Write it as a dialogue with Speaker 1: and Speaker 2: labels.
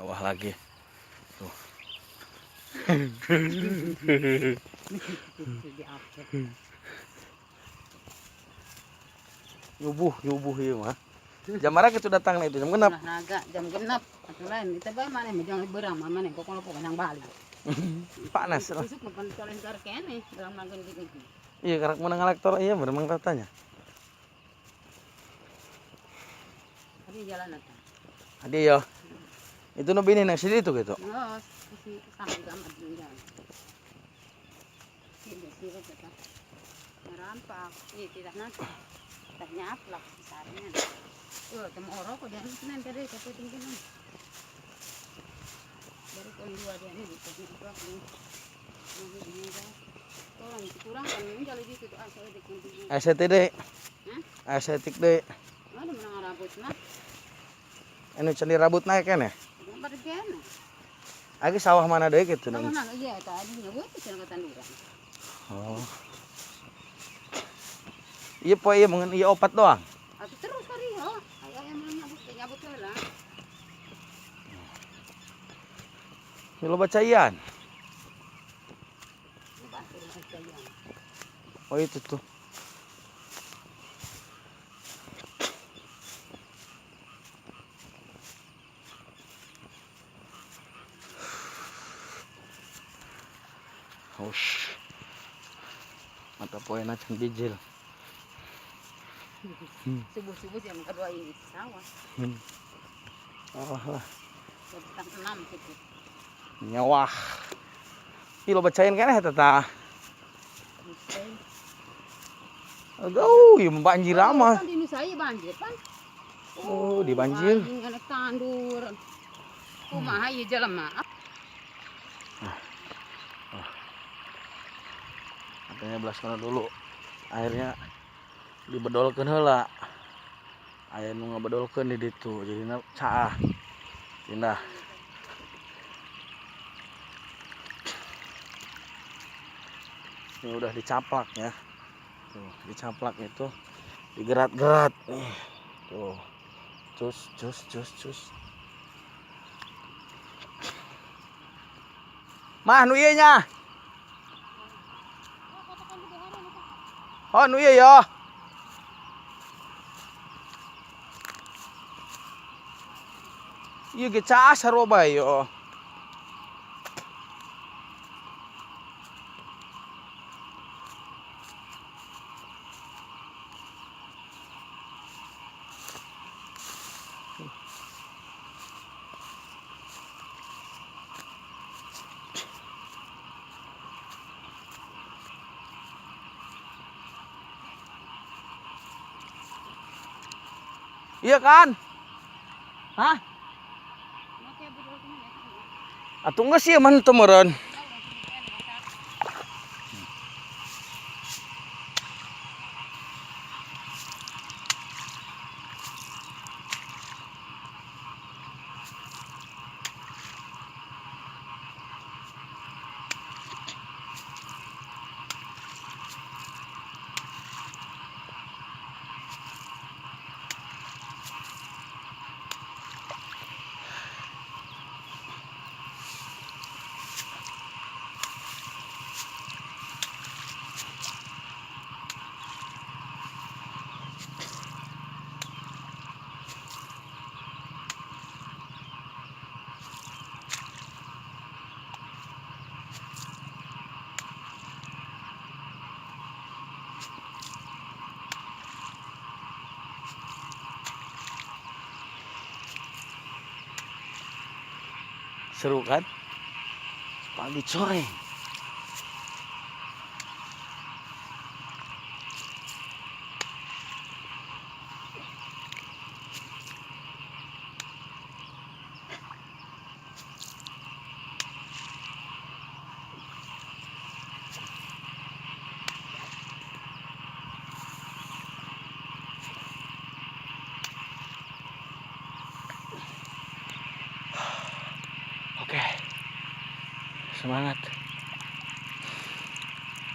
Speaker 1: Bawah lagi. Tuh. Yubuh ieu mah. Jam berapa kita datang itu? Jam genep.
Speaker 2: Naga jam genep. Atuh lain kita bae maneh jangan beurang mah maneh kok kalau yang balik.
Speaker 1: Panas lah.
Speaker 2: Besok makan kalian kar kene dalam makan gitu.
Speaker 1: Iya, karak menang elektor iya memang katanya.
Speaker 2: Tadi jalan atuh.
Speaker 1: Adi ya. Itu nu bini nang sini itu gitu.
Speaker 2: Oh, si sampai gamat jalan. Sini kita. Merampak. Tidak nanti. Tanya aplak besarnya. Temu orang kok jangan senen tadi sampai tinggian. Dari poin 2 dia ini ditanya aplak ini. Orang kurang kan menjadi gitu asal dikunci.
Speaker 1: Estetik deh. Estetik deh.
Speaker 2: Ada menang rambut mah.
Speaker 1: Anu cendi rambut naik kan ya?
Speaker 2: Pada kene.
Speaker 1: Agi sawah mana deh gitu
Speaker 2: Mana
Speaker 1: nang.
Speaker 2: iya tadi nyebut cenah ketanduran.
Speaker 1: Oh. Iya po iya mengen iya opat doang.
Speaker 2: Atuh terus kali ya. Aya yang nyabut lah.
Speaker 1: Ya lo bacaian. Oh itu tuh. Hush. Mata poin acan bijil.
Speaker 2: Subuh-subuh jam kedua ini sawah.
Speaker 1: Oh lah.
Speaker 2: Jam 6 gitu.
Speaker 1: Nyawah. Ih lo bacain kan ya tata. Aduh, ya banjir amat.
Speaker 2: Kan di saya banjir kan.
Speaker 1: Oh, di banjir.
Speaker 2: Anjing anak tandur. Kumaha ieu jelema?
Speaker 1: Katanya belas kana dulu. Akhirnya dibedolkeun heula. Aya nu ngabedolkeun di ditu. Jadina caah. Pindah. Ini udah dicaplak ya. Tuh, dicaplak itu digerat-gerat nih. Tuh. Cus. Mah nu ieu nya. Oh nu ieu ya. Ieu ge caas saroba yo. Iya kan? Hah? Atuh geus ieu mah teu meureun. Seru kan? Pagi sore. Oke. Semangat.